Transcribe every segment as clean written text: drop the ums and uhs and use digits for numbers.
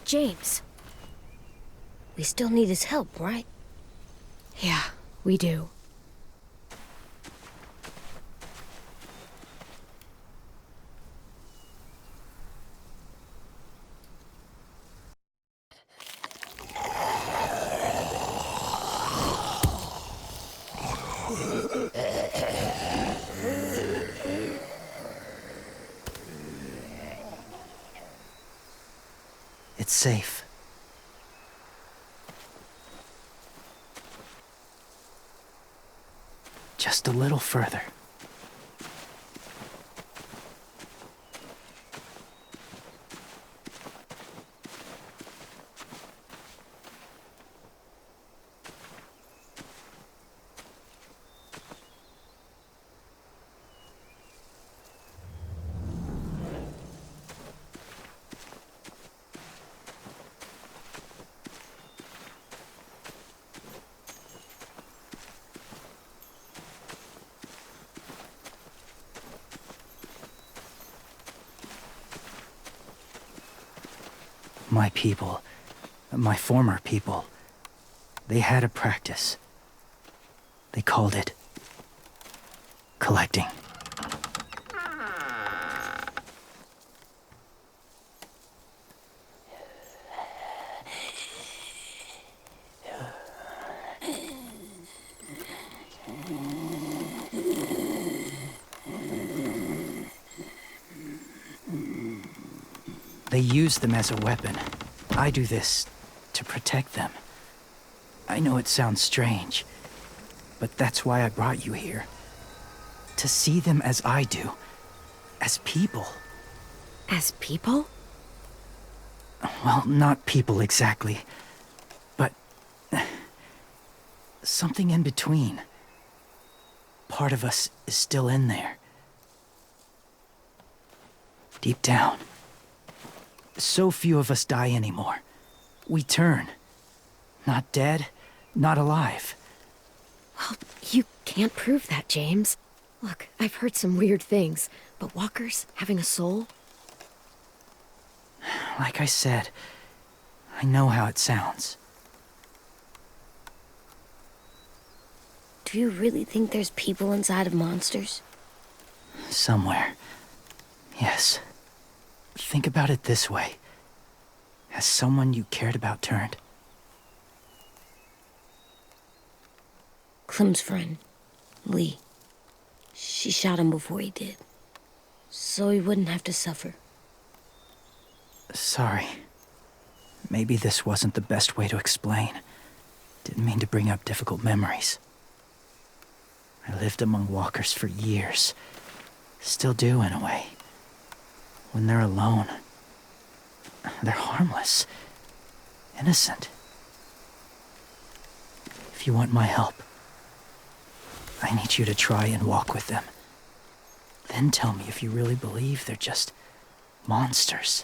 James. We still need his help, right? Yeah, we do. It's safe. Just a little further. My people, my former people, they had a practice. They called it collecting. They use them as a weapon. I do this to protect them. I know it sounds strange, but that's why I brought you here. To see them as I do. As people. As people? Well, not people exactly, but something in between. Part of us is still in there. Deep down. So few of us die anymore. We turn. Not dead, not alive. Well, you can't prove that, James. Look, I've heard some weird things, but walkers having a soul? Like I said, I know how it sounds. Do you really think there's people inside of monsters? Somewhere. Yes. Think about it this way. Has someone you cared about turned? Clem's friend, Lee. She shot him before he did. So he wouldn't have to suffer. Sorry. Maybe this wasn't the best way to explain. Didn't mean to bring up difficult memories. I lived among walkers for years. Still do, in a way. When they're alone, they're harmless, innocent. If you want my help, I need you to try and walk with them. Then tell me if you really believe they're just monsters.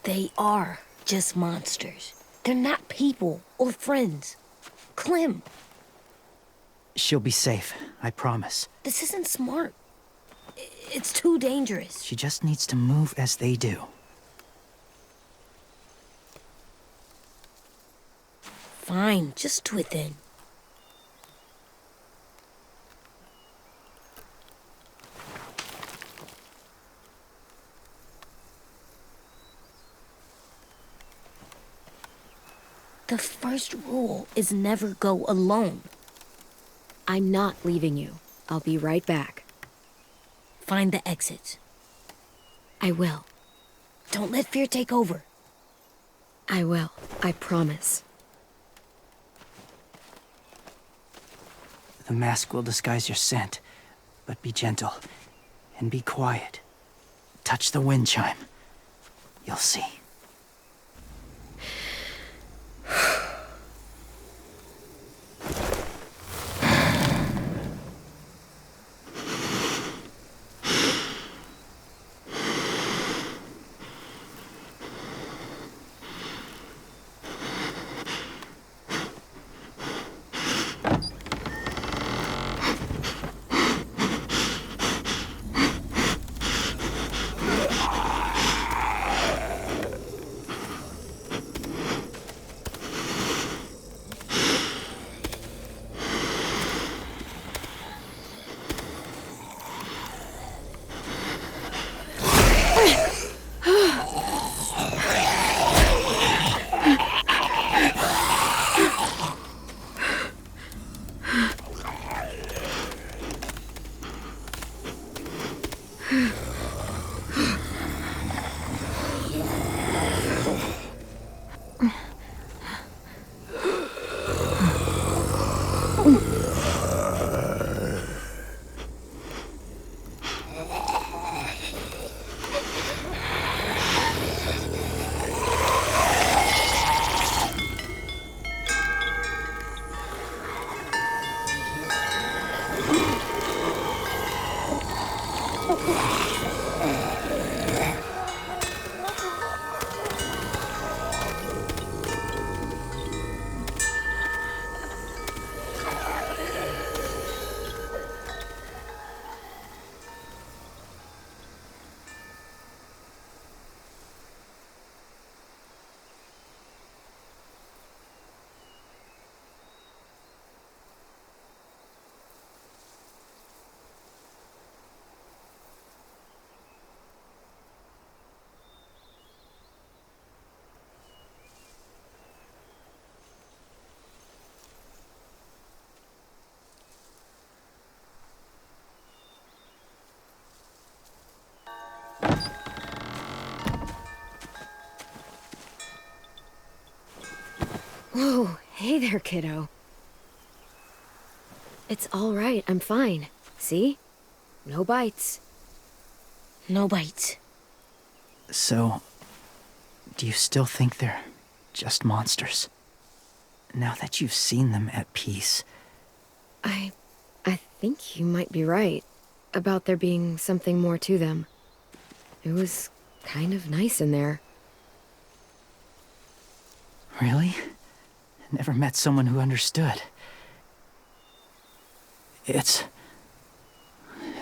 They are just monsters. They're not people or friends. Clem, She'll be safe, I promise. this isn't smart. It's too dangerous. She just needs to move as they do. Fine, just do it then. The first rule is never go alone. I'm not leaving you. I'll be right back. Find the exits. I will. Don't let fear take over. I will. I promise. The mask will disguise your scent, but be gentle and be quiet. Touch the wind chime. You'll see. Whoa, hey there, kiddo. It's all right, I'm fine. See? No bites. No bites. So, do you still think they're just monsters? Now that you've seen them at peace. I think you might be right about there being something more to them. It was kind of nice in there. Really? Never met someone who understood.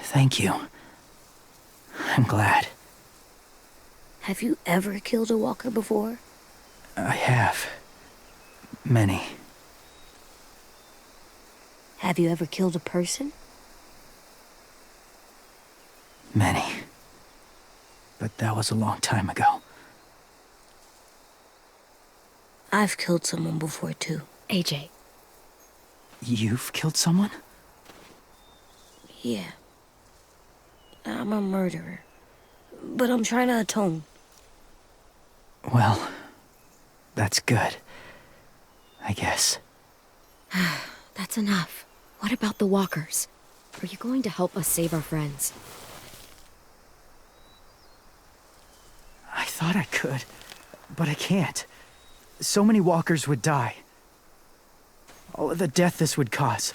Thank you. I'm glad. Have you ever killed a walker before? I have. Many. Have you ever killed a person? Many. But that was a long time ago. I've killed someone before, too. AJ. You've killed someone? Yeah. I'm a murderer. But I'm trying to atone. Well, that's good. I guess. That's enough. What about the walkers? Are you going to help us save our friends? I thought I could, but I can't. So many walkers would die. All of the death this would cause.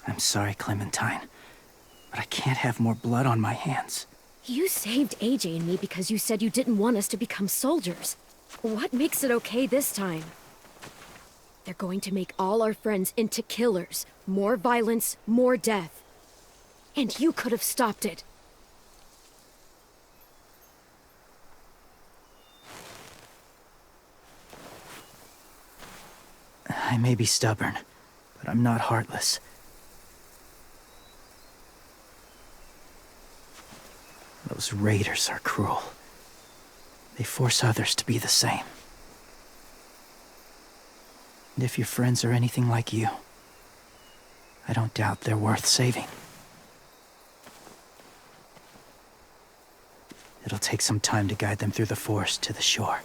I'm sorry, Clementine, but I can't have more blood on my hands. You saved AJ and me because you said you didn't want us to become soldiers. What makes it okay this time? They're going to make all our friends into killers. More violence, more death. And you could have stopped it. I may be stubborn, but I'm not heartless. Those raiders are cruel. They force others to be the same. And if your friends are anything like you, I don't doubt they're worth saving. It'll take some time to guide them through the forest to the shore.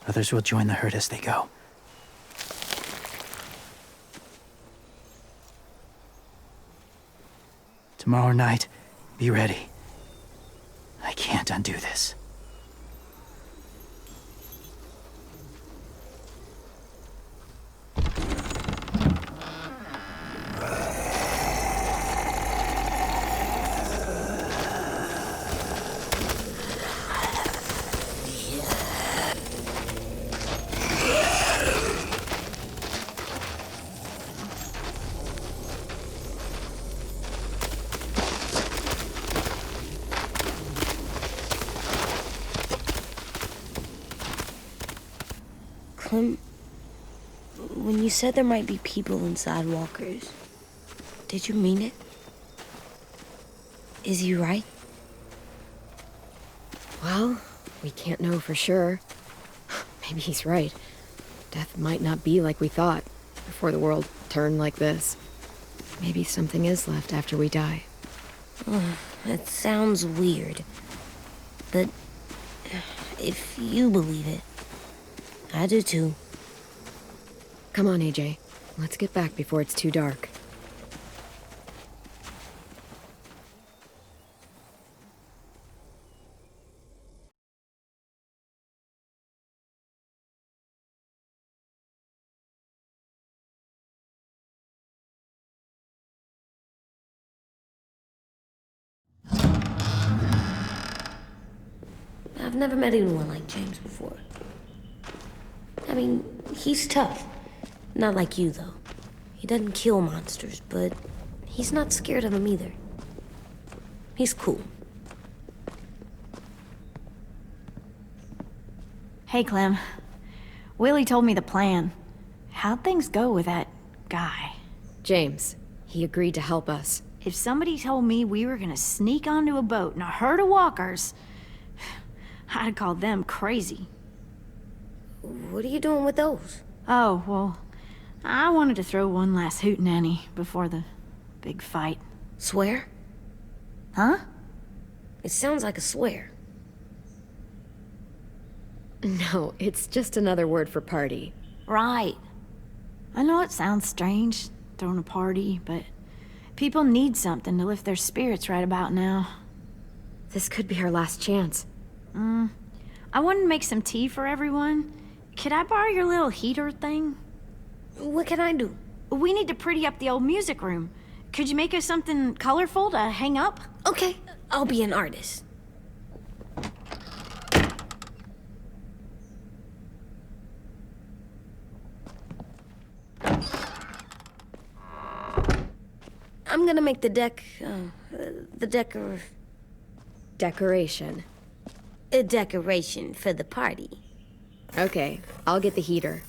Others will join the herd as they go. Tomorrow night, be ready. I can't undo this. Clem, when you said there might be people inside walkers, did you mean it? Is he right? Well, we can't know for sure. Maybe he's right. Death might not be like we thought before the world turned like this. Maybe something is left after we die. It sounds weird. But if you believe it, I do too. Come on, AJ. Let's get back before it's too dark. I've never met anyone like James before. I mean, he's tough. Not like you, though. He doesn't kill monsters, but he's not scared of them either. He's cool. Hey, Clem. Willie told me the plan. How'd things go with that guy? James, he agreed to help us. If somebody told me we were gonna sneak onto a boat in a herd of walkers, I'd call them crazy. What are you doing with those? Oh, well, I wanted to throw one last hootenanny before the big fight. Swear? Huh? It sounds like a swear. No, it's just another word for party. Right. I know it sounds strange, throwing a party, but people need something to lift their spirits right about now. This could be our last chance. I wanted to make some tea for everyone. Could I borrow your little heater thing? What can I do? We need to pretty up the old music room. Could you make us something colorful to hang up? Okay, I'll be an artist. I'm gonna make the decoration. A decoration for the party. Okay, I'll get the heater.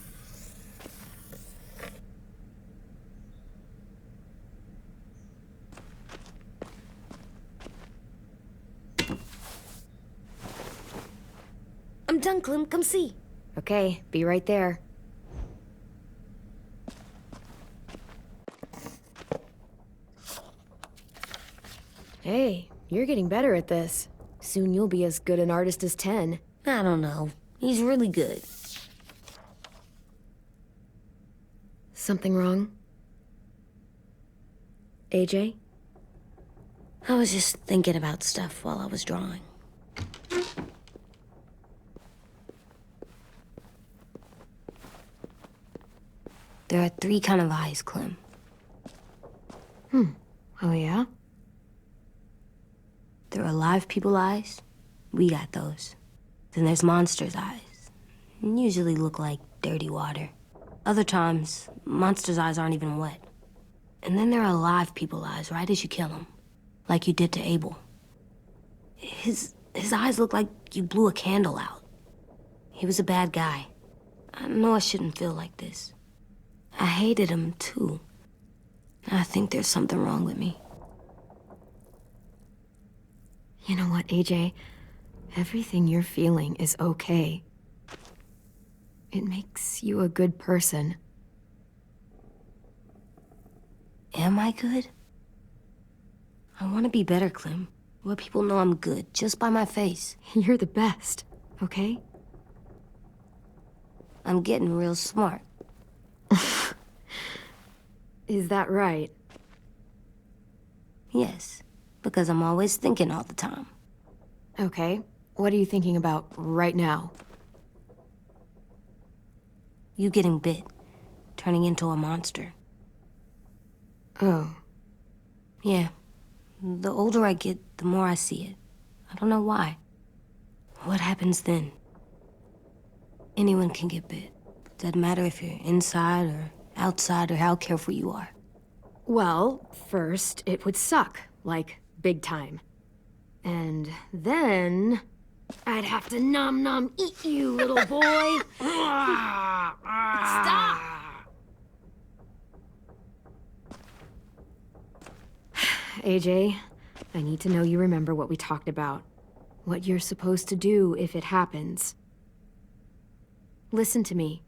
I'm done, Clem. Come see. Okay, be right there. Hey, you're getting better at this. Soon you'll be as good an artist as 10. I don't know. He's really good. Something wrong? AJ? I was just thinking about stuff while I was drawing. There are 3 kind of eyes, Clem. Oh, yeah? There are live people eyes. We got those. Then there's monsters' eyes. Usually look like dirty water. Other times, monsters' eyes aren't even wet. And then there are live people eyes right as you kill them. Like you did to Abel. His eyes look like you blew a candle out. He was a bad guy. I know I shouldn't feel like this. I hated him, too. I think there's something wrong with me. You know what, AJ? Everything you're feeling is okay. It makes you a good person. Am I good? I want to be better, Clem. Let people know I'm good, just by my face. You're the best, okay? I'm getting real smart. Is that right? Yes, because I'm always thinking all the time. Okay. What are you thinking about right now? You getting bit, turning into a monster. Oh. Yeah. The older I get, the more I see it. I don't know why. What happens then? Anyone can get bit. Doesn't matter if you're inside or outside or how careful you are. Well, first, it would suck. Like, big time. And then... I'd have to nom eat you, little boy. Stop! AJ, I need to know you remember what we talked about. What you're supposed to do if it happens. Listen to me.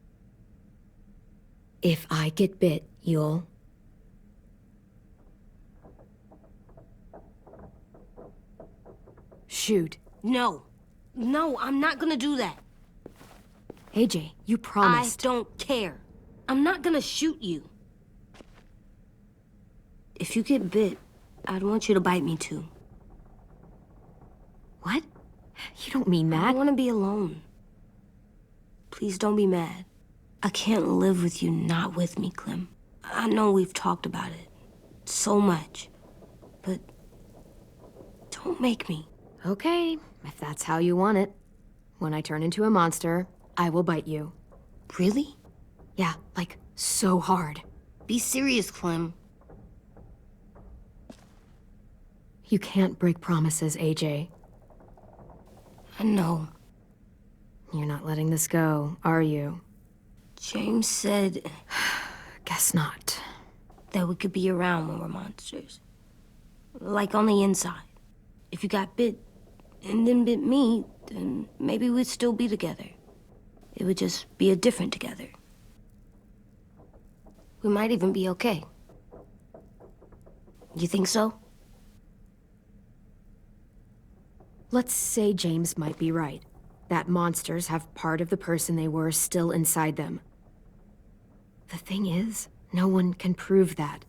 If I get bit, you'll... Shoot. No. No, I'm not gonna do that. AJ, you promised. I don't care. I'm not gonna shoot you. If you get bit, I'd want you to bite me too. What? You don't mean I that. want to be alone. Please don't be mad. I can't live with you not with me, Clem. I know we've talked about it so much, but don't make me. Okay, if that's how you want it. When I turn into a monster, I will bite you. Really? Yeah, like, so hard. Be serious, Clem. You can't break promises, AJ. I know. You're not letting this go, are you? James said Guess not. that we could be around when we're monsters. Like on the inside. If you got bit and then bit me, then maybe we'd still be together. It would just be a different together. We might even be okay. You think so? Let's say James might be right. that monsters have part of the person they were still inside them. The thing is, no one can prove that.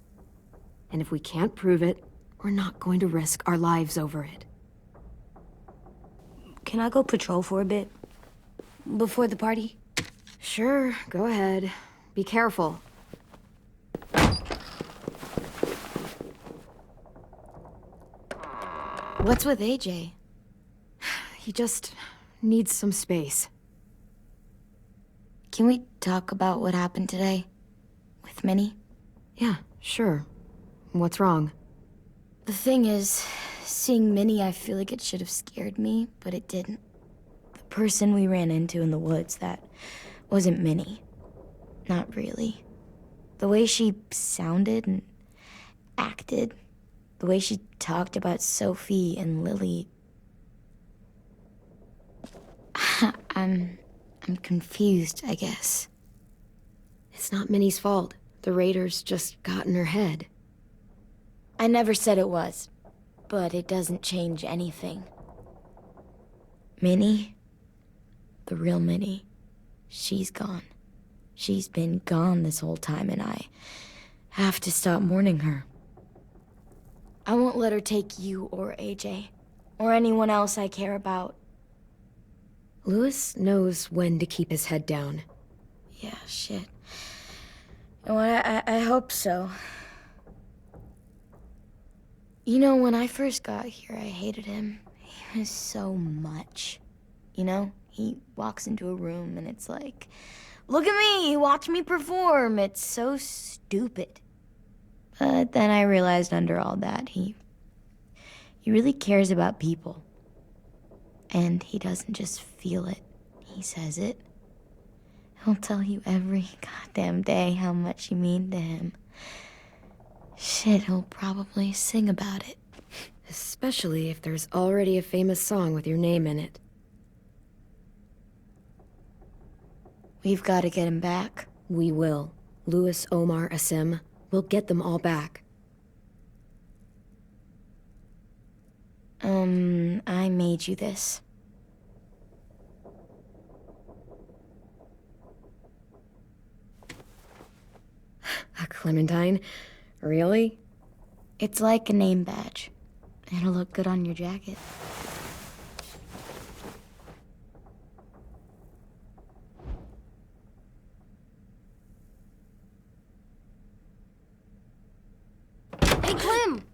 And if we can't prove it, we're not going to risk our lives over it. Can I go patrol for a bit? Before the party? Sure, go ahead. Be careful. What's with AJ? He just needs some space. Can we talk about what happened today? With Minnie? Yeah, sure. What's wrong? The thing is, seeing Minnie, I feel like it should have scared me, but it didn't. The person we ran into in the woods, that wasn't Minnie. Not really. The way she sounded and acted, the way she talked about Sophie and Lily. I'm confused, I guess. It's not Minnie's fault. The raiders just got in her head. I never said it was, but it doesn't change anything. Minnie, the real Minnie, she's gone. She's been gone this whole time, and I have to stop mourning her. I won't let her take you or AJ, or anyone else I care about. Louis knows when to keep his head down. Yeah, shit. And I hope so. You know, when I first got here, I hated him. He was so much. You know, he walks into a room and it's like, look at me, watch me perform. It's so stupid. But then I realized under all that, he really cares about people. And he doesn't just feel it, he says it. He'll tell you every goddamn day how much you mean to him. Shit, he'll probably sing about it. Especially if there's already a famous song with your name in it. We've got to get him back. We will. Louis, Omar, Asim. We'll get them all back. I made you this. A clementine? Really? It's like a name badge. It'll look good on your jacket. Hey, Clem!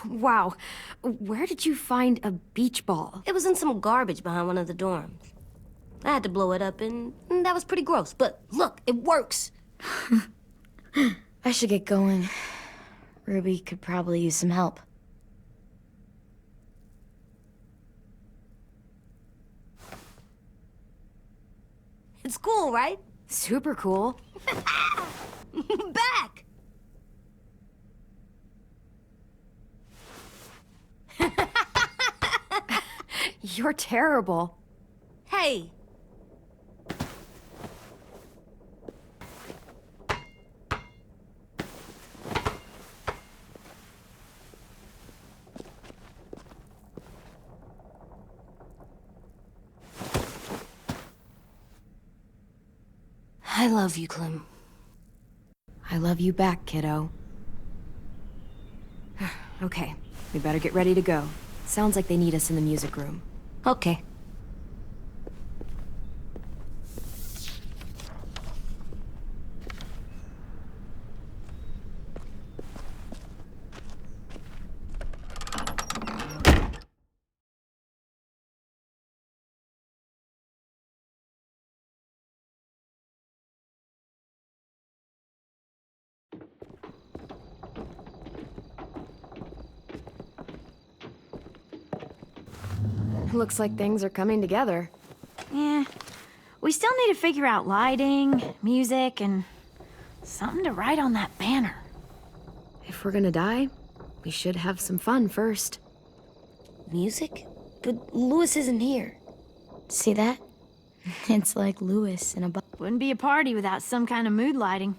Wow. Where did you find a beach ball? It was in some garbage behind one of the dorms. I had to blow it up, and that was pretty gross. But look, it works. I should get going. Ruby could probably use some help. It's cool, right? Super cool. Back! You're terrible. Hey! I love you, Clem. I love you back, kiddo. Okay, we better get ready to go. Sounds like they need us in the music room. Okay. Looks like things are coming together. Yeah. We still need to figure out lighting, music, and something to write on that banner. If we're gonna die, we should have some fun first. Music? But Louis isn't here. See that? It's like Louis in a box. Wouldn't be a party without some kind of mood lighting.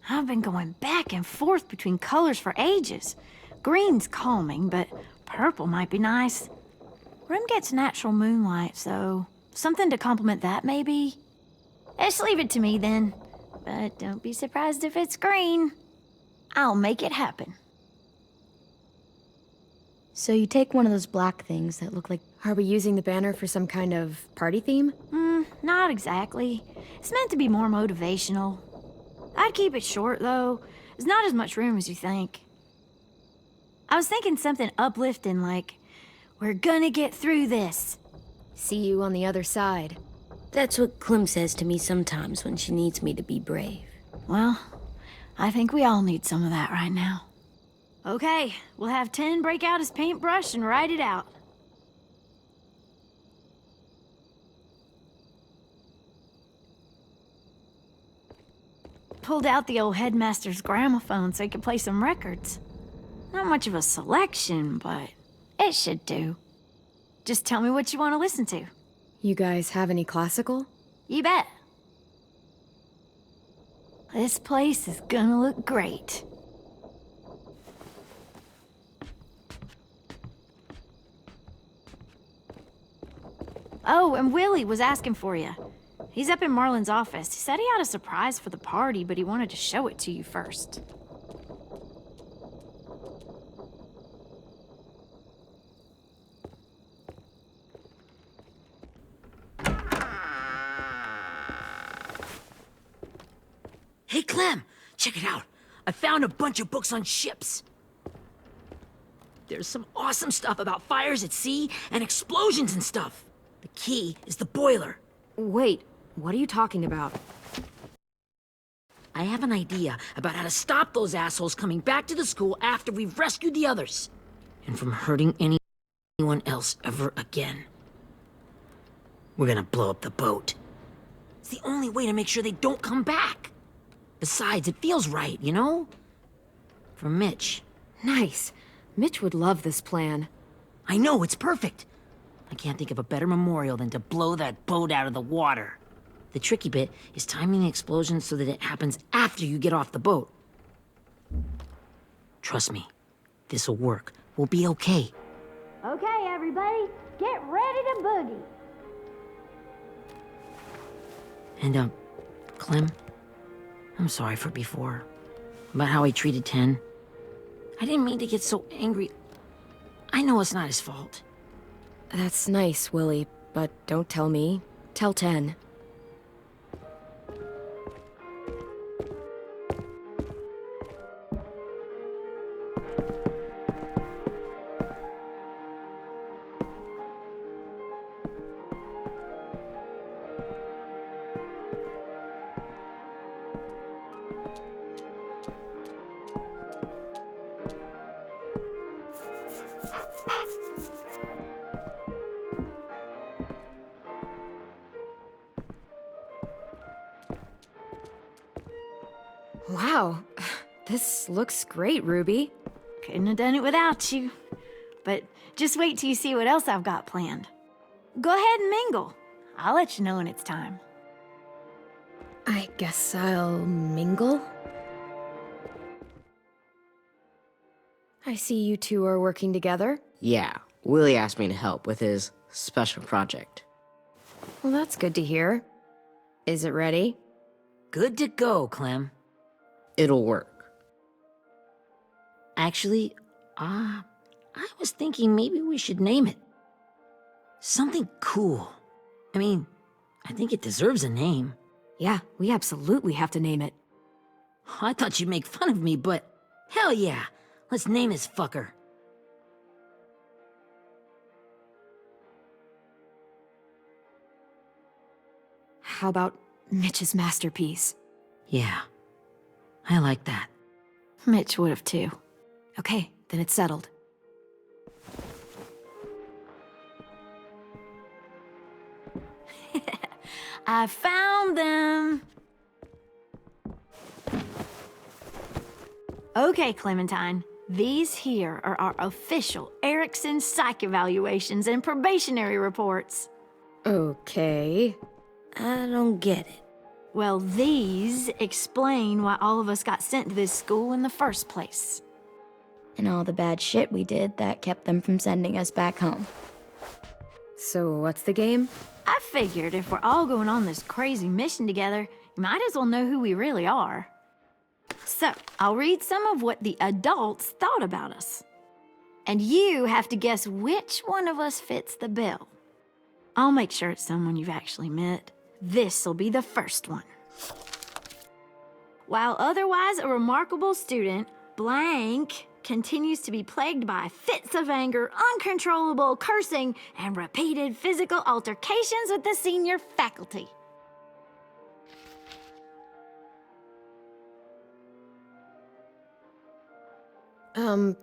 I've been going back and forth between colors for ages. Green's calming, but purple might be nice. Room gets natural moonlight, so something to complement that, maybe? Just leave it to me, then. But don't be surprised if it's green. I'll make it happen. So you take one of those black things that look like... Are we using the banner for some kind of party theme? Not exactly. It's meant to be more motivational. I'd keep it short, though. There's not as much room as you think. I was thinking something uplifting like, "We're gonna get through this." See you on the other side. That's what Clem says to me sometimes when she needs me to be brave. Well, I think we all need some of that right now. Okay, we'll have 10 break out his paintbrush and write it out. Pulled out the old headmaster's gramophone so he could play some records. Not much of a selection, but it should do. Just tell me what you want to listen to. You guys have any classical? You bet. This place is gonna look great. Oh, and Willie was asking for you. He's up in Marlin's office. He said he had a surprise for the party, but he wanted to show it to you first. Hey, Clem, check it out. I found a bunch of books on ships. There's some awesome stuff about fires at sea and explosions and stuff. The key is the boiler. Wait, what are you talking about? I have an idea about how to stop those assholes coming back to the school after we've rescued the others. And from hurting anyone else ever again. We're gonna blow up the boat. It's the only way to make sure they don't come back. Besides, it feels right, you know? For Mitch. Nice. Mitch would love this plan. I know, it's perfect. I can't think of a better memorial than to blow that boat out of the water. The tricky bit is timing the explosion so that it happens after you get off the boat. Trust me, this'll work. We'll be okay. Okay, everybody, get ready to boogie. And, Clem, I'm sorry for before. About how he treated Ten. I didn't mean to get so angry. I know it's not his fault. That's nice, Willie, but don't tell me. Tell 10. Wow, this looks great, Ruby. Couldn't have done it without you. But just wait till you see what else I've got planned. Go ahead and mingle. I'll let you know when it's time. I guess I'll mingle? I see you two are working together. Yeah, Willie asked me to help with his special project. Well, that's good to hear. Is it ready? Good to go, Clem. It'll work. Actually, I was thinking maybe we should name it. Something cool. I mean, I think it deserves a name. Yeah, we absolutely have to name it. I thought you'd make fun of me, but hell yeah. Let's name this fucker. How about Mitch's masterpiece? Yeah, I like that. Mitch would have too. Okay, then it's settled. I found them! Okay, Clementine. These here are our official Erickson psych evaluations and probationary reports. Okay. I don't get it. Well, these explain why all of us got sent to this school in the first place. and all the bad shit we did that kept them from sending us back home. So what's the game? I figured if we're all going on this crazy mission together, you might as well know who we really are. So, I'll read some of what the adults thought about us. And you have to guess which one of us fits the bill. I'll make sure it's someone you've actually met. This'll be the first one. While otherwise a remarkable student, blank continues to be plagued by fits of anger, uncontrollable cursing, and repeated physical altercations with the senior faculty.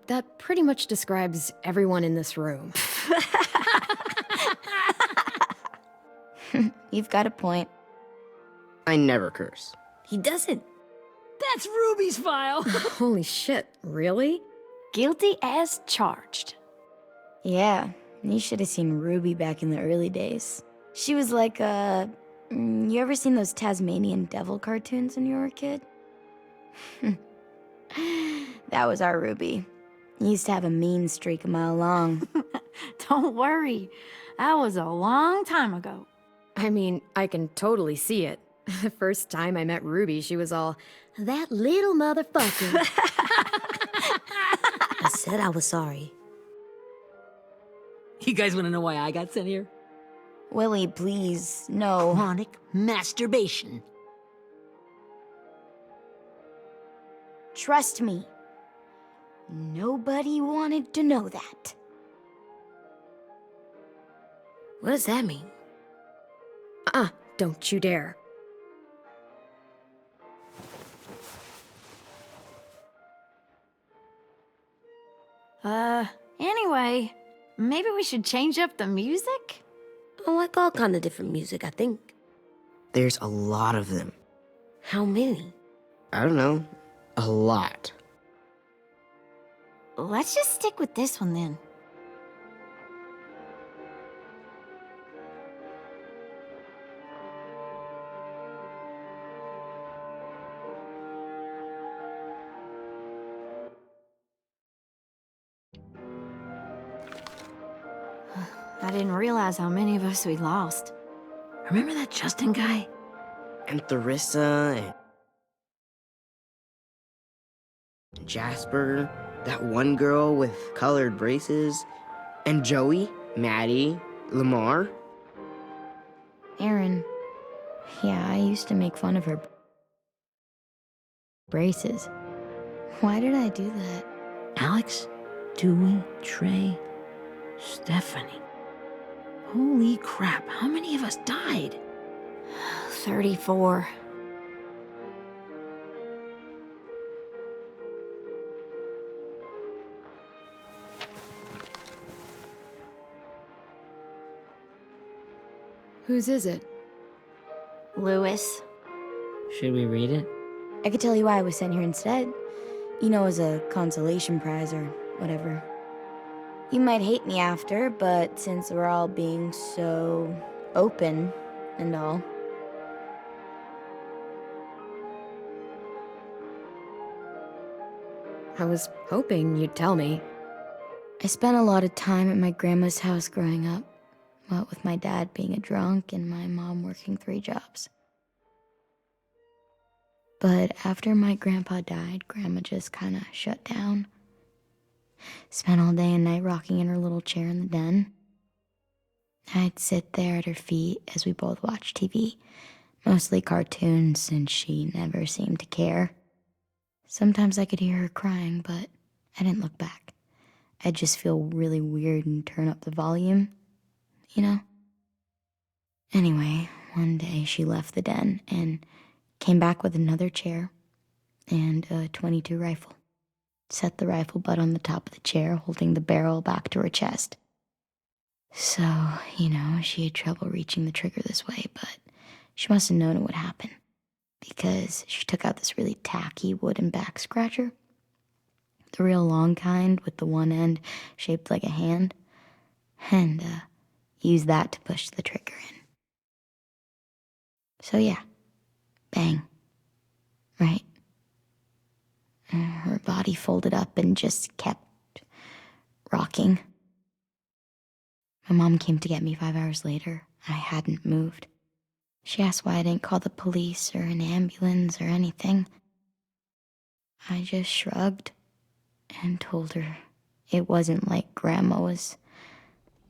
That pretty much describes everyone in this room. You've got a point. I never curse. He doesn't. That's Ruby's file. Holy shit, really? Guilty as charged. Yeah, you should have seen Ruby back in the early days. She was like you ever seen those Tasmanian devil cartoons when you were a kid? That was our Ruby. He used to have a mean streak a mile long. Don't worry, that was a long time ago. I mean, I can totally see it. The first time I met Ruby, she was all, "That little motherfucker." I said I was sorry. You guys want to know why I got sent here? Willie, please, no. Chronic masturbation. Trust me. Nobody wanted to know that. What does that mean? Don't you dare. Anyway, maybe we should change up the music? I like all kind of different music, I think. There's a lot of them. How many? I don't know. A lot. Let's just stick with this one then. I didn't realize how many of us we lost. Remember that Justin guy? And Theresa and Jasper, that one girl with colored braces, and Joey, Maddie, Lamar. Aaron. Yeah, I used to make fun of her braces. Why did I do that? Alex, Dewey, Trey, Stephanie. Holy crap, how many of us died? 34. Whose is it? Lewis. Should we read it? I could tell you why I was sent here instead. You know, as a consolation prize or whatever. You might hate me after, but since we're all being so open and all. I was hoping you'd tell me. I spent a lot of time at my grandma's house growing up. What with my dad being a drunk and my mom working 3 jobs. But after my grandpa died, Grandma just kind of shut down. Spent all day and night rocking in her little chair in the den. I'd sit there at her feet as we both watched TV, mostly cartoons, since she never seemed to care. Sometimes I could hear her crying, but I didn't look back. I'd just feel really weird and turn up the volume, you know? Anyway, one day she left the den and came back with another chair and a .22 rifle. Set the rifle butt on the top of the chair, holding the barrel back to her chest. So, you know, she had trouble reaching the trigger this way, but she must have known it would happen. Because she took out this really tacky wooden back scratcher. The real long kind with the one end shaped like a hand. And, used that to push the trigger in. So yeah, bang. Right? Her body folded up and just kept rocking. My mom came to get me 5 hours later. I hadn't moved. She asked why I didn't call the police or an ambulance or anything. I just shrugged and told her it wasn't like Grandma was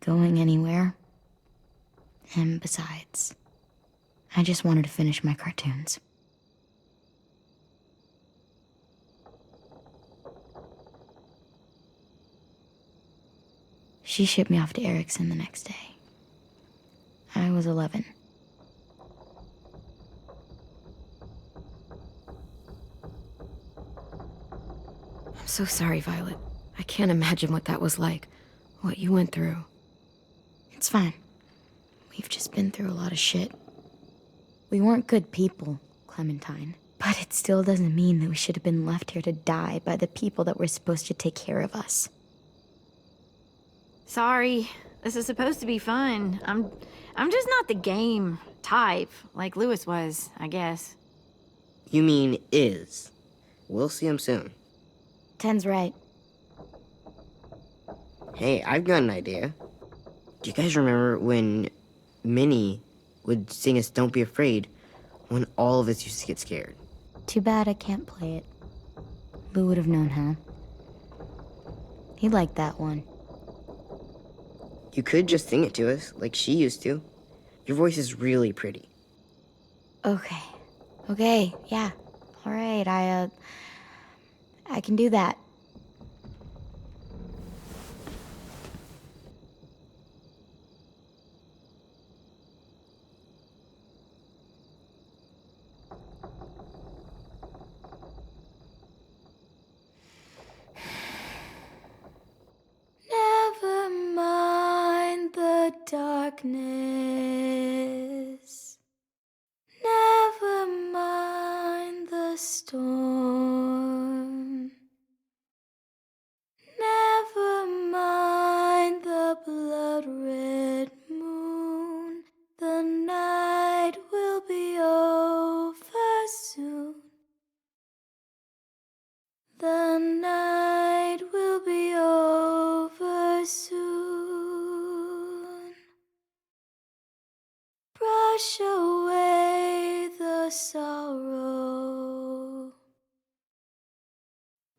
going anywhere. And besides, I just wanted to finish my cartoons. She shipped me off to Erickson the next day. I was 11. I'm so sorry, Violet. I can't imagine what that was like. What you went through. It's fine. We've just been through a lot of shit. We weren't good people, Clementine. But it still doesn't mean that we should have been left here to die by the people that were supposed to take care of us. Sorry. This is supposed to be fun. I'm just not the game type, like Lewis was, I guess. You mean is. We'll see him soon. Ten's right. Hey, I've got an idea. Do you guys remember when Minnie would sing us Don't Be Afraid when all of us used to get scared? Too bad I can't play it. Lou would have known how. He liked that one. You could just sing it to us, like she used to. Your voice is really pretty. Okay, yeah. All right, I can do that. Never mind the darkness. Never mind the storm. Never mind the blood-red moon. The night will be over soon. The night will be over soon. Brush away the sorrow.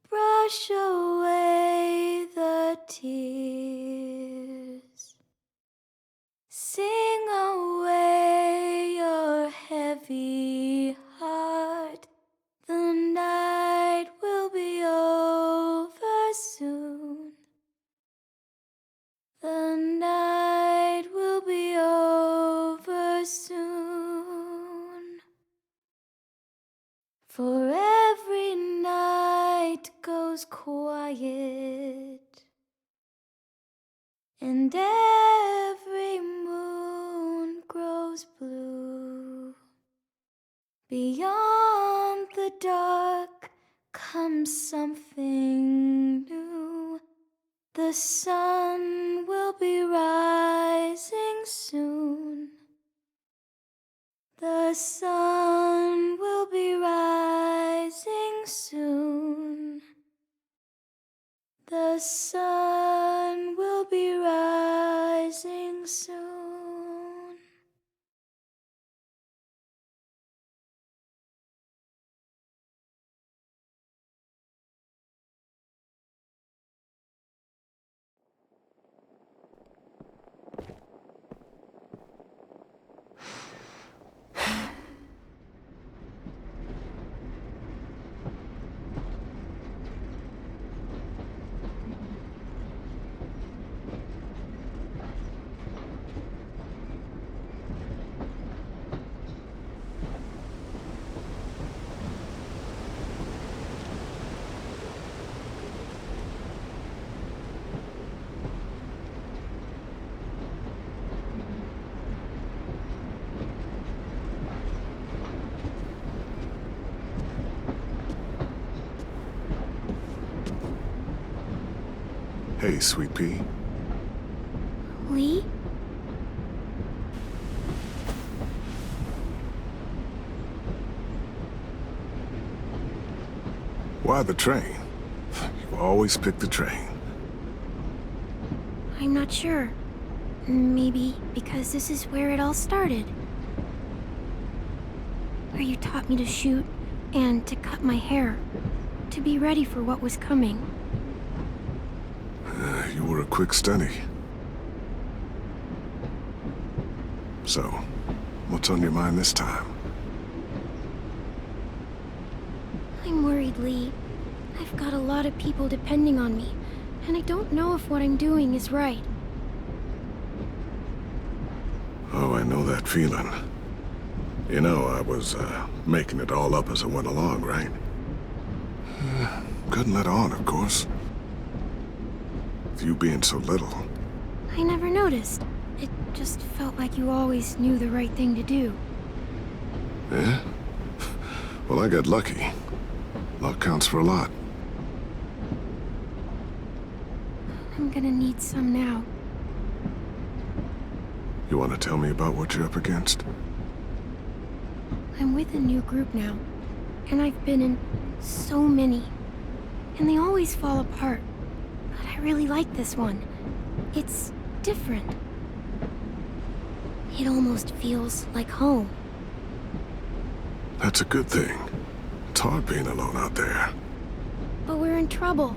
Brush away the tears. Sing away your heavy heart. The night will be over soon. The night will be over soon. For every night goes quiet, and every moon grows blue. Beyond the dark comes something new. The sun will be rising soon. The sun will be rising soon. The sun will be rising soon. Hey, Sweet Pea. Lee? Why the train? You always pick the train. I'm not sure. Maybe because this is where it all started. Where you taught me to shoot and to cut my hair. To be ready for what was coming. You were a quick study. So, what's on your mind this time? I'm worried, Lee. I've got a lot of people depending on me, and I don't know if what I'm doing is right. Oh, I know that feeling. You know, I was, making it all up as I went along, right? Couldn't let on, of course. With you being so little. I never noticed. It just felt like you always knew the right thing to do. Yeah? Well, I got lucky. Luck counts for a lot. I'm gonna need some now. You want to tell me about what you're up against? I'm with a new group now, and I've been in so many. And they always fall apart. But I really like this one. It's different. It almost feels like home. That's a good thing. It's hard being alone out there. But we're in trouble.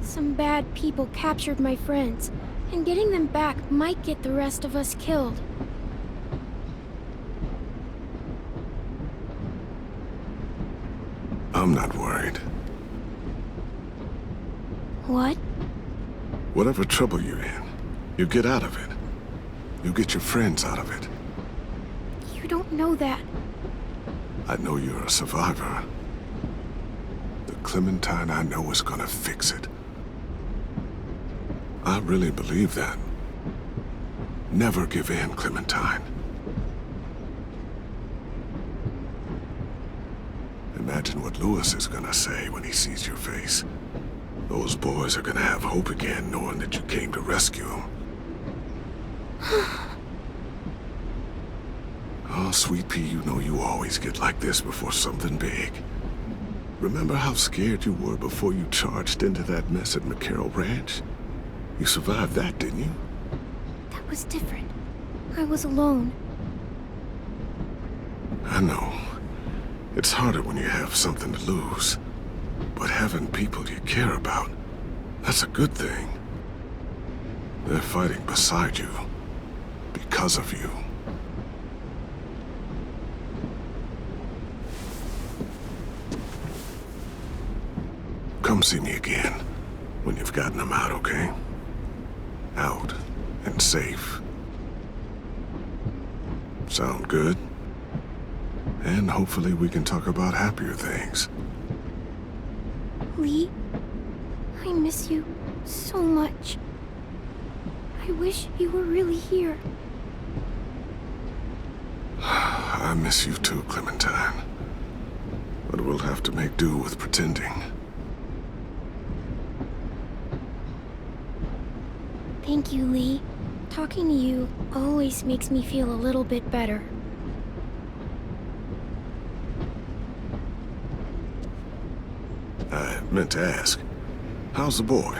Some bad people captured my friends, and getting them back might get the rest of us killed. I'm not worried. What? Whatever trouble you're in, you get out of it. You get your friends out of it. You don't know that. I know you're a survivor. The Clementine I know is gonna fix it. I really believe that. Never give in, Clementine. Imagine what Lewis is gonna say when he sees your face. Those boys are gonna have hope again, knowing that you came to rescue them. Oh, Sweet Pea, you know you always get like this before something big. Remember how scared you were before you charged into that mess at McCarroll Ranch? You survived that, didn't you? That was different. I was alone. I know. It's harder when you have something to lose. But having people you care about, that's a good thing. They're fighting beside you. Because of you. Come see me again when you've gotten them out, okay? Out and safe. Sound good? And hopefully we can talk about happier things. Lee, I miss you so much. I wish you were really here. I miss you too, Clementine. But we'll have to make do with pretending. Thank you, Lee. Talking to you always makes me feel a little bit better. I meant to ask, how's the boy?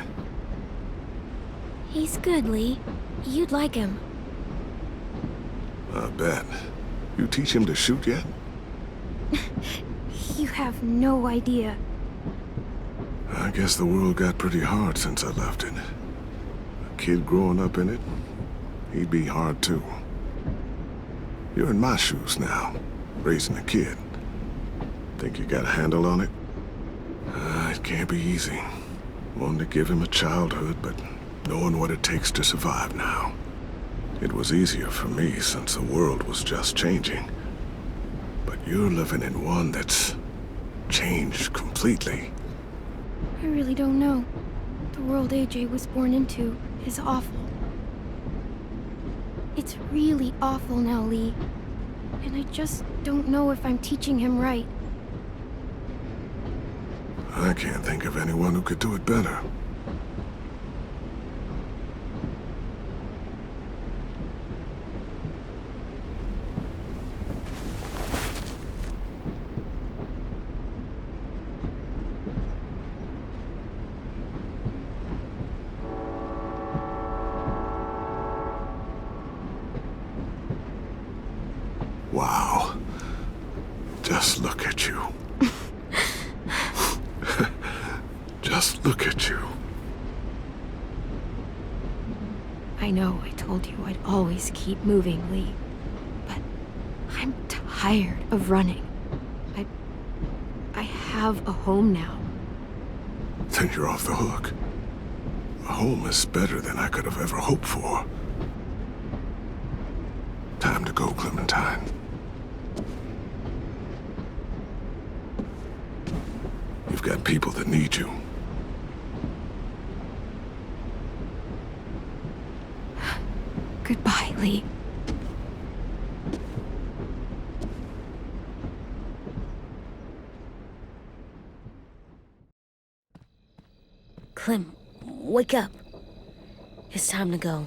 He's good, Lee. You'd like him. I bet. You teach him to shoot yet? You have no idea. I guess the world got pretty hard since I left it. A kid growing up in it, he'd be hard too. You're in my shoes now, raising a kid. Think you got a handle on it? It can't be easy. Wanting to give him a childhood, but knowing what it takes to survive now. It was easier for me since the world was just changing. But you're living in one that's changed completely. I really don't know. The world AJ was born into is awful. It's really awful now, Lee. And I just don't know if I'm teaching him right. I can't think of anyone who could do it better. Just look at you. Just look at you. I know I told you I'd always keep moving, Lee. But I'm tired of running. I have a home now. Then you're off the hook. A home is better than I could have ever hoped for. Time to go, Clementine. You've got people that need you. Goodbye, Lee. Clem, wake up. It's time to go.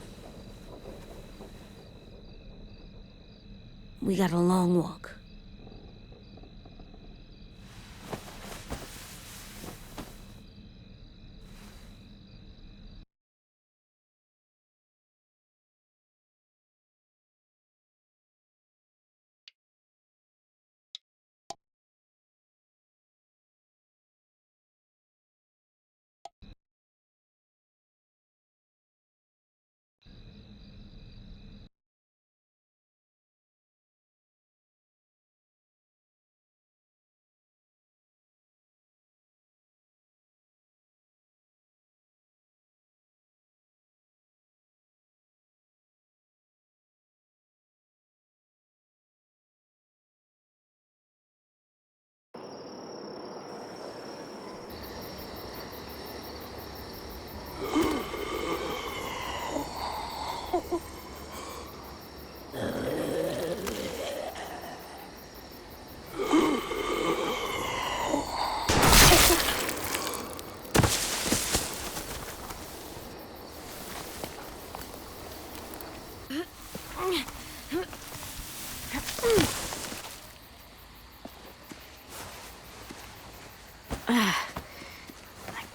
We got a long walk.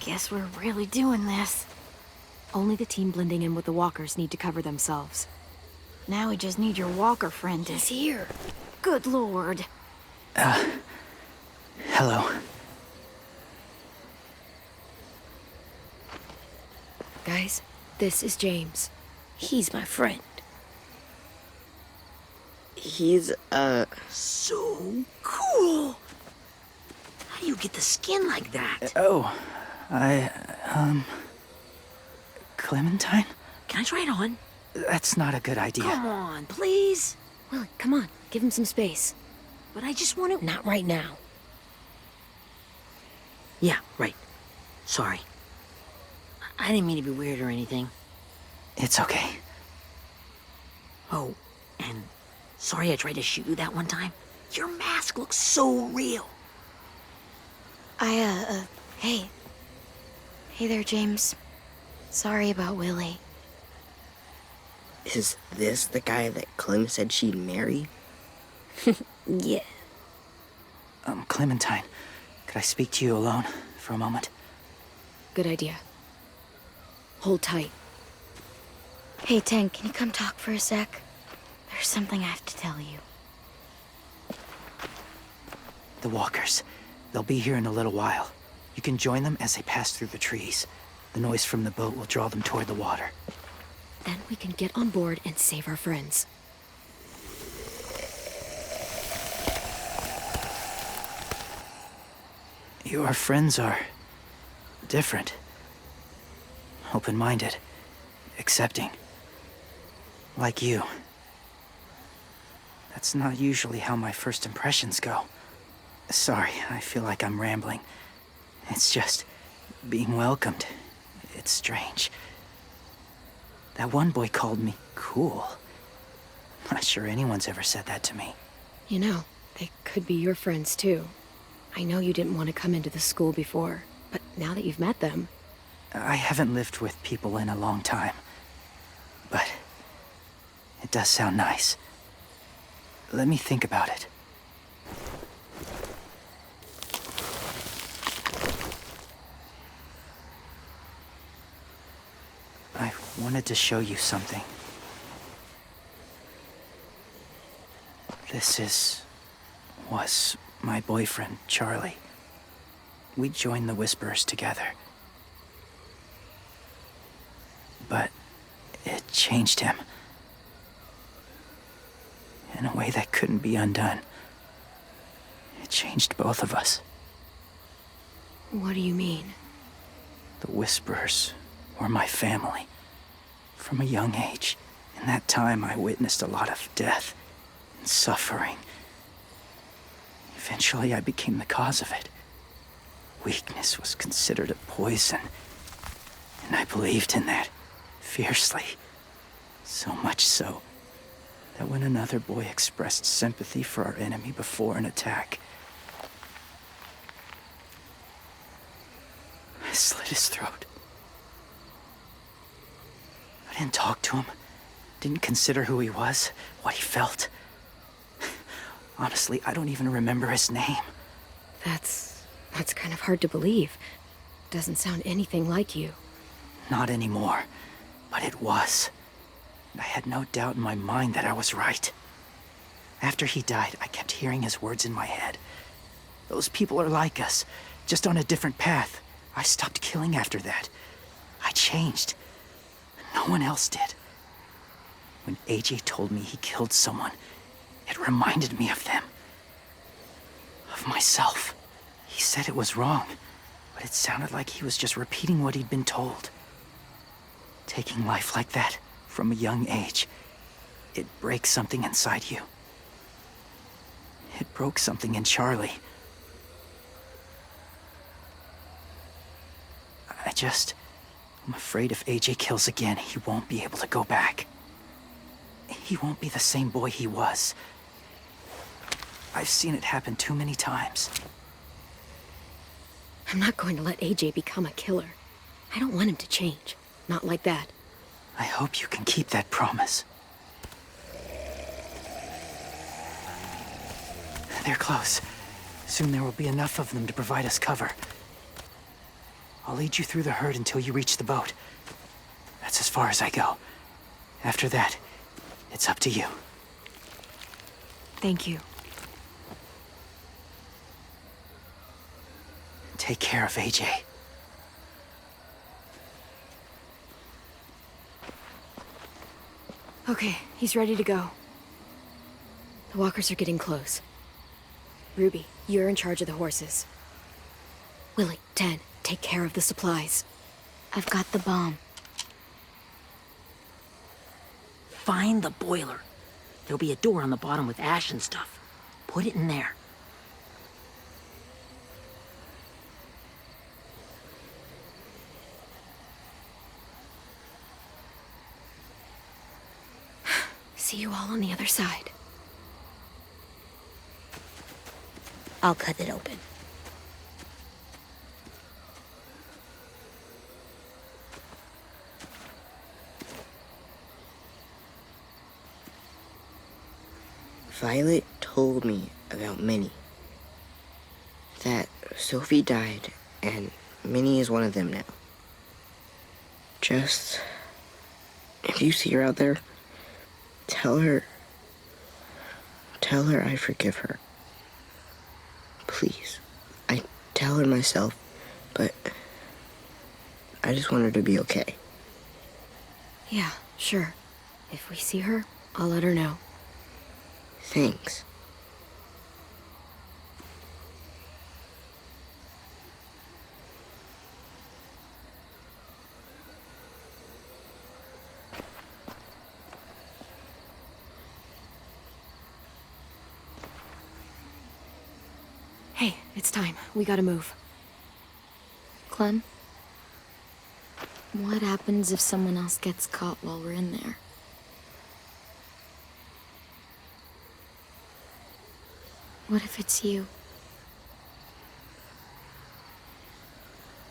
Guess we're really doing this. Only the team blending in with the walkers need to cover themselves. Now we just need your walker friend to... He's here. Good lord. Hello. Guys, this is James. He's my friend. He's, So cool! How do you get the skin like that? Oh, Clementine? Can I try it on? That's not a good idea. Come on, please. Willie, come on. Give him some space. But I just want to... Not right now. Yeah, right. Sorry. I didn't mean to be weird or anything. It's okay. Oh, and sorry I tried to shoot you that one time. Your mask looks so real. Hey. Hey there, James. Sorry about Willie. is this the guy that Clem said she'd marry? Yeah. Clementine, could I speak to you alone for a moment? Good idea. Hold tight. Hey, Tank, can you come talk for a sec? There's something I have to tell you. The walkers. They'll be here in a little while. You can join them as they pass through the trees. The noise from the boat will draw them toward the water. Then we can get on board and save our friends. Your friends are different. Open-minded. Accepting. Like you. That's not usually how my first impressions go. Sorry, I feel like I'm rambling. It's just being welcomed. It's strange. That one boy called me cool. Not sure anyone's ever said that to me. You know, they could be your friends too. I know you didn't want to come into the school before, but now that you've met them... I haven't lived with people in a long time. But it does sound nice. Let me think about it. I wanted to show you something. Was my boyfriend, Charlie. We joined the Whisperers together. But it changed him. In a way that couldn't be undone. It changed both of us. What do you mean? The Whisperers were my family. From a young age. In that time, I witnessed a lot of death and suffering. Eventually, I became the cause of it. Weakness was considered a poison. And I believed in that, fiercely. So much so, that when another boy expressed sympathy for our enemy before an attack, I slit his throat. I didn't talk to him, didn't consider who he was, what he felt. Honestly, I don't even remember his name. That's kind of hard to believe. Doesn't sound anything like you. Not anymore, but it was. And I had no doubt in my mind that I was right. After he died, I kept hearing his words in my head. Those people are like us, just on a different path. I stopped killing after that. I changed. No one else did. When AJ told me he killed someone, it reminded me of them. Of myself. He said it was wrong, but it sounded like he was just repeating what he'd been told. Taking life like that, from a young age, it breaks something inside you. It broke something in Charlie. I'm afraid if AJ kills again, he won't be able to go back. He won't be the same boy he was. I've seen it happen too many times. I'm not going to let AJ become a killer. I don't want him to change. Not like that. I hope you can keep that promise. They're close. Soon there will be enough of them to provide us cover. I'll lead you through the herd until you reach the boat. That's as far as I go. After that, it's up to you. Thank you. Take care of AJ. Okay, he's ready to go. The walkers are getting close. Ruby, you're in charge of the horses. Willie, Ted, take care of the supplies. I've got the bomb. Find the boiler. There'll be a door on the bottom with ash and stuff. Put it in there. See you all on the other side. I'll cut it open. Violet told me about Minnie. That Sophie died, and Minnie is one of them now. Just... if you see her out there, tell her I forgive her. Please. I tell her myself, but I just want her to be okay. Yeah, sure. If we see her, I'll let her know. Thanks. Hey, it's time. We gotta move. Clem? What happens if someone else gets caught while we're in there? What if it's you?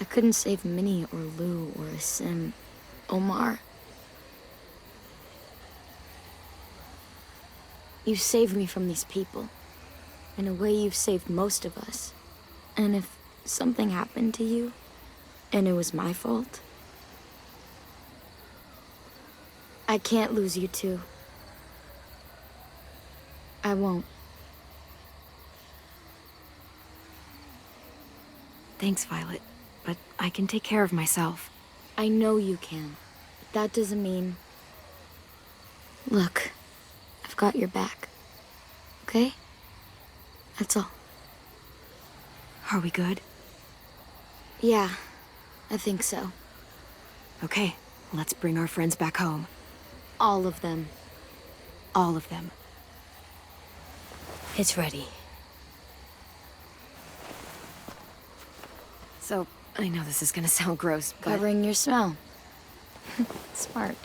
I couldn't save Minnie or Lou or Sim. Omar. You saved me from these people. In a way, you've saved most of us. And if something happened to you, and it was my fault, I can't lose you too. I won't. Thanks, Violet. But I can take care of myself. I know you can. But that doesn't mean... Look, I've got your back. Okay? That's all. Are we good? Yeah, I think so. Okay, let's bring our friends back home. All of them. All of them. It's ready. So, I know this is gonna sound gross, but... Covering your smell. Smart.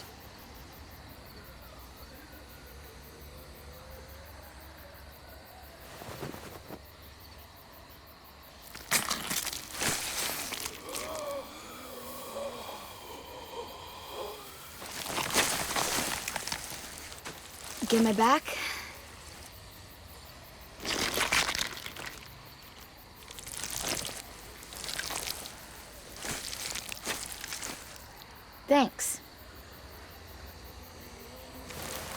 Get my back? Thanks.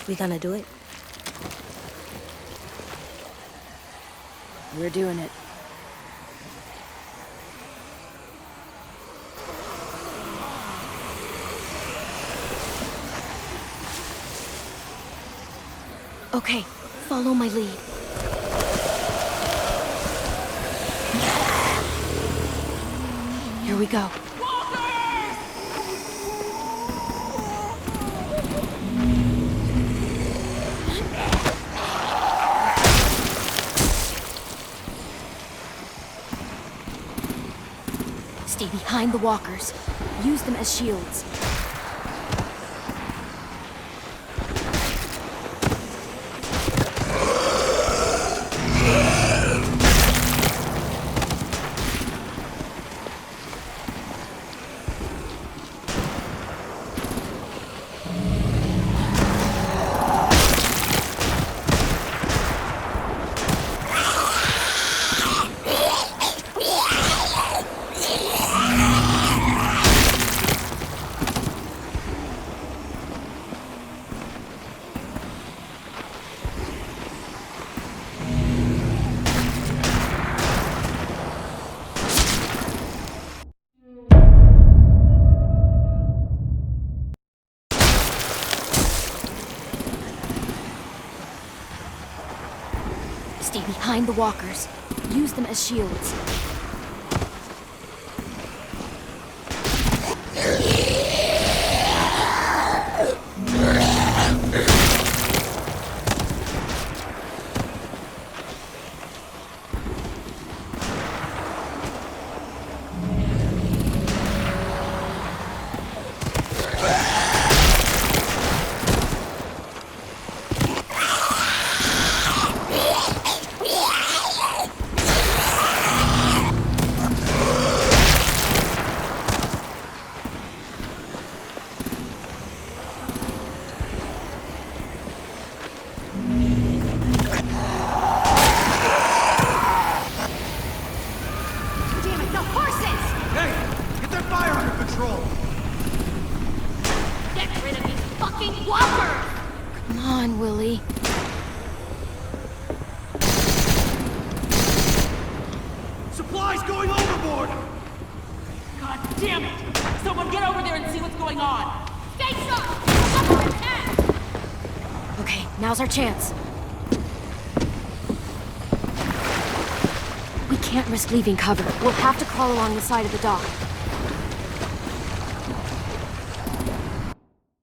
We gonna do it? We're doing it. Okay, follow my lead. Here we go. Stay behind the walkers. Use them as shields. Stay behind the walkers. Use them as shields. Come on, Willie. Supplies going overboard! God damn it! Someone get over there and see what's going on! Stay sharp! Cover his head! Okay, now's our chance. We can't risk leaving cover. We'll have to crawl along the side of the dock.